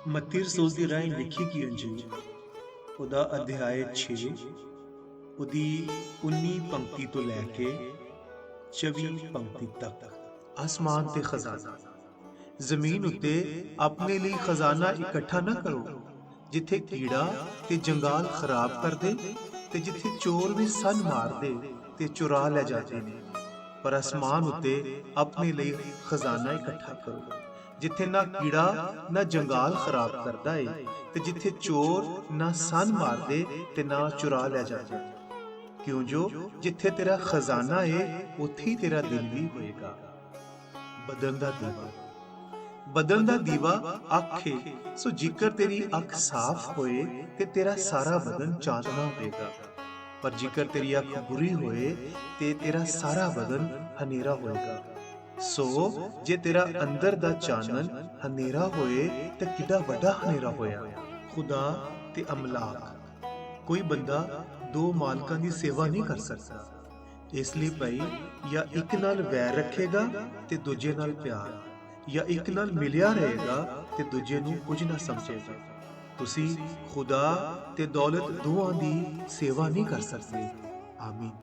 ਮੱਤੀ ਰਸੂਲ ਦੀ ਰਾਹੀਂ ਲਿਖੀ ਗਈ ਅੰਜੀਲ ਉਹਦਾ ਅਧਿਆਇ 6 ਉਹਦੀ 19 ਪੰਕਤੀ ਤੋਂ ਲੈ ਕੇ 24 ਪੰਕਤੀ ਤੱਕ। ਆਸਮਾਨ ਤੇ ਖਜ਼ਾਨਾ। ਜ਼ਮੀਨ ਉੱਤੇ ਆਪਣੇ ਲਈ ਖਜ਼ਾਨਾ ਇਕੱਠਾ ਨਾ ਕਰੋ, ਜਿੱਥੇ ਕੀੜਾ ਤੇ ਜੰਗਾਲ ਖਰਾਬ ਕਰਦੇ ਤੇ ਜਿੱਥੇ ਚੋਰ ਵੀ ਸੰਨ ਮਾਰਦੇ ਤੇ ਚੁਰਾ ਲੈ ਜਾਂਦੇ ਨੇ। ਪਰ ਅਸਮਾਨ ਉੱਤੇ ਆਪਣੇ ਲਈ ਖਜ਼ਾਨਾ ਇਕੱਠਾ ਕਰੋ, ਜਿੱਥੇ ਨਾ ਕੀੜਾ ਨਾ ਜੰਗਾਲ ਖਰਾਬ ਕਰਦਾ ਏ ਤੇ ਜਿੱਥੇ ਚੋਰ ਨਾ ਸੰਨ ਮਾਰਦੇ ਤੇ ਨਾ ਚੁਰਾ ਲੈ ਜਾਂਦੇ। ਕਿਉਂ ਜੋ ਜਿੱਥੇ ਤੇਰਾ ਖਜ਼ਾਨਾ ਏ ਉੱਥੇ ਹੀ ਤੇਰਾ ਦਿਲ ਵੀ ਹੋਏਗਾ। ਬਦਨ ਦਾ ਦੀਵਾ। ਬਦਨ ਦਾ ਦੀਵਾ ਅੱਖ ਏ, ਸੋ ਜੇਕਰ ਤੇਰੀ ਅੱਖ ਸਾਫ਼ ਹੋਏ ਤੇ ਤੇਰਾ ਸਾਰਾ ਬਦਨ ਚਾਨਣਾ ਹੋਏਗਾ। ਪਰ ਜੇਕਰ ਤੇਰੀ ਅੱਖ ਬੁਰੀ ਹੋਏ ਤੇ ਤੇਰਾ ਸਾਰਾ ਬਦਨ ਹਨੇਰਾ ਹੋਏਗਾ। ਸੋ ਜੇ ਤੇਰਾ ਅੰਦਰ ਦਾ ਚਾਨਣ ਹਨੇਰਾ ਹੋਏ ਤੇ ਕਿੱਡਾ ਵੱਡਾ ਹਨੇਰਾ ਹੋਇਆ। ਖੁਦਾ ਤੇ ਅਮਲਾਕ। ਕੋਈ ਬੰਦਾ ਦੋ ਮਾਲਕਾਂ ਦੀ ਸੇਵਾ ਨਹੀਂ ਕਰ ਸਕਦਾ। ਇਸ ਲਈ ਭਾਈ ਜਾਂ ਇੱਕ ਨਾਲ ਵੈਰ ਰੱਖੇਗਾ ਤੇ ਦੂਜੇ ਨਾਲ ਪਿਆਰ, ਜਾਂ ਇੱਕ ਨਾਲ ਮਿਲਿਆ ਰਹੇਗਾ ਤੇ ਦੂਜੇ ਨੂੰ ਕੁਝ ਨਾ ਸਮਝੇਗਾ। ਤੁਸੀਂ ਖੁਦਾ ਤੇ ਦੌਲਤ ਦੋਵਾਂ ਦੀ ਸੇਵਾ ਨਹੀਂ ਕਰ ਸਕਦੇ। ਆਮੀਨ।